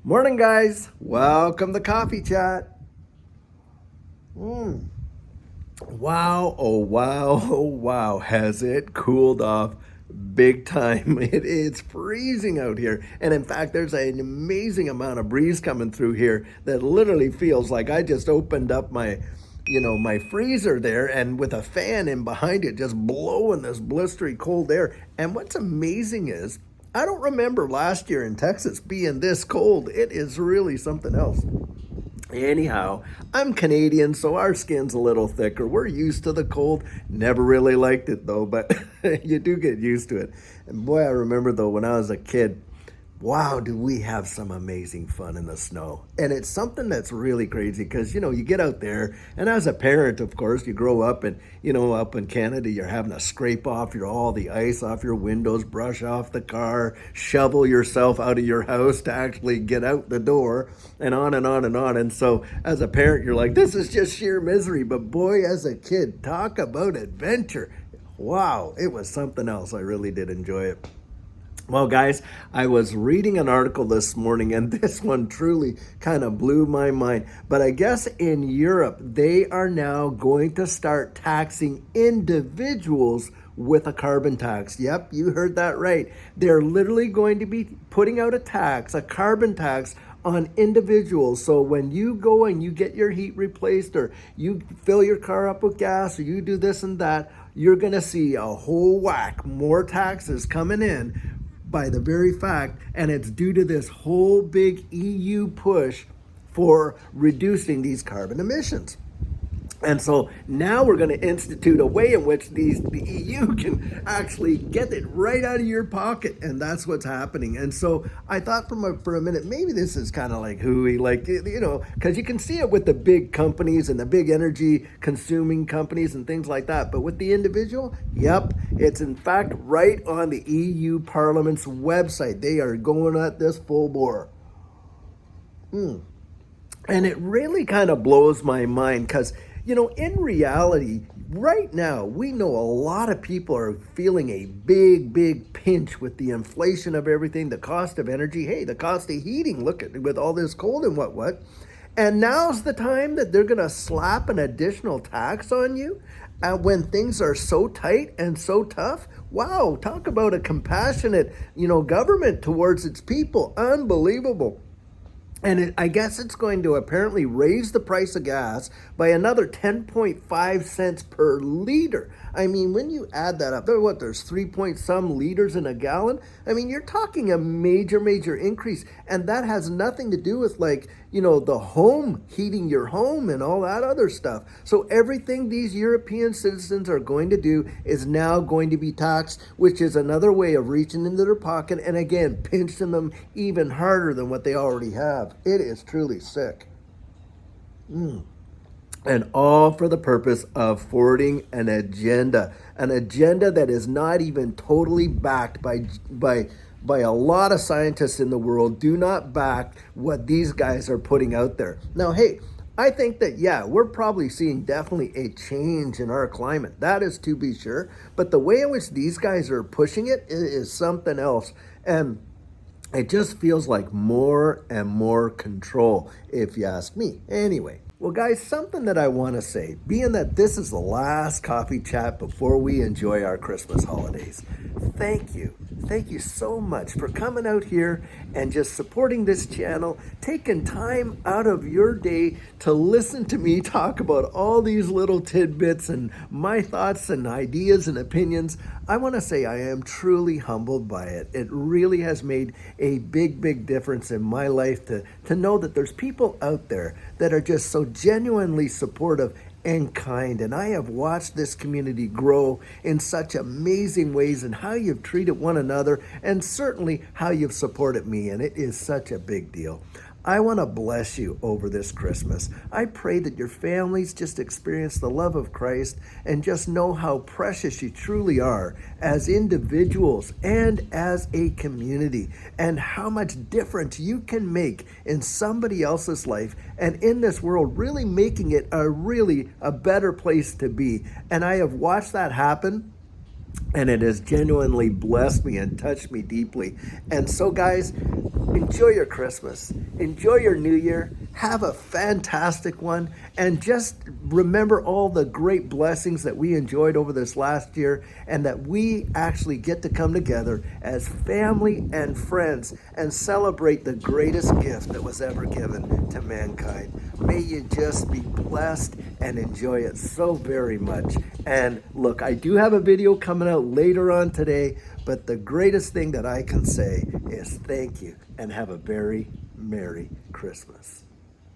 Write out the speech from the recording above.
Morning, guys. Welcome to Coffee Chat. Wow, oh wow, oh wow. Has it cooled off big time? It is freezing out here. And in fact, there's an amazing amount of breeze coming through here that literally feels like I just opened up my freezer there and with a fan in behind it just blowing this blistery cold air. And what's amazing is I don't remember last year in Texas being this cold. It is really something else. Anyhow, I'm Canadian, so our skin's a little thicker. We're used to the cold. Never really liked it though, but you do get used to it. And boy, I remember though when I was a kid, wow, do we have some amazing fun in the snow. And it's something that's really crazy because, you get out there, and as a parent, of course, you grow up and, up in Canada, you're having to scrape off all the ice off your windows, brush off the car, shovel yourself out of your house to actually get out the door, and on and on and on. And so as a parent, you're like, this is just sheer misery. But boy, as a kid, talk about adventure. Wow, it was something else. I really did enjoy it. Well, guys, I was reading an article this morning, and this one truly kind of blew my mind. But I guess in Europe, they are now going to start taxing individuals with a carbon tax. Yep, you heard that right. They're literally going to be putting out a carbon tax on individuals. So when you go and you get your heat replaced, or you fill your car up with gas, or you do this and that, you're going to see a whole whack more taxes coming in by the very fact, and it's due to this whole big EU push for reducing these carbon emissions. And so now we're going to institute a way in which the EU can actually get it right out of your pocket, and that's what's happening. And so I thought for a minute, maybe this is kind of like hooey, like, because you can see it with the big companies and the big energy consuming companies and things like that. But with the individual, yep, it's in fact right on the EU Parliament's website. They are going at this full bore. And it really kind of blows my mind because, in reality, right now, we know a lot of people are feeling a big, big pinch with the inflation of everything, the cost of energy, hey, the cost of heating, look at with all this cold and what. And now's the time that they're going to slap an additional tax on you when things are so tight and so tough. Wow, talk about a compassionate, government towards its people. Unbelievable. And I guess it's going to apparently raise the price of gas by another 10.5 cents per liter. I mean, when you add that up, there's 3 point some liters in a gallon. I mean, you're talking a major, major increase. And that has nothing to do with the home, heating your home and all that other stuff. So everything these European citizens are going to do is now going to be taxed, which is another way of reaching into their pocket and again, pinching them even harder than what they already have. It is truly sick. And all for the purpose of forwarding an agenda that is not even totally backed by a lot of scientists in the world. Do not back what these guys are putting out there. Now, hey, I think that, yeah, we're probably seeing definitely a change in our climate. That is to be sure. But the way in which these guys are pushing it is something else. And it just feels like more and more control, if you ask me. Anyway, well, guys, something that I want to say, being that this is the last coffee chat before we enjoy our Christmas holidays, thank you. Thank you so much for coming out here and just supporting this channel, taking time out of your day to listen to me talk about all these little tidbits and my thoughts and ideas and opinions. I want to say I am truly humbled by it. It really has made a big, big difference in my life to know that there's people out there that are just so genuinely supportive and kind. And I have watched this community grow in such amazing ways, and how you've treated one another, and certainly how you've supported me. And it is such a big deal. I want to bless you over this Christmas. I pray that your families just experience the love of Christ and just know how precious you truly are as individuals and as a community, and how much difference you can make in somebody else's life and in this world, really making it a better place to be. And I have watched that happen And it has genuinely blessed me and touched me deeply. And so, guys, enjoy your Christmas, enjoy your New Year, have a fantastic one, and just remember all the great blessings that we enjoyed over this last year, and that we actually get to come together as family and friends and celebrate the greatest gift that was ever given to mankind. May you just be blessed and enjoy it so very much. And look, I do have a video coming out later on today, but the greatest thing that I can say is thank you and have a very Merry Christmas.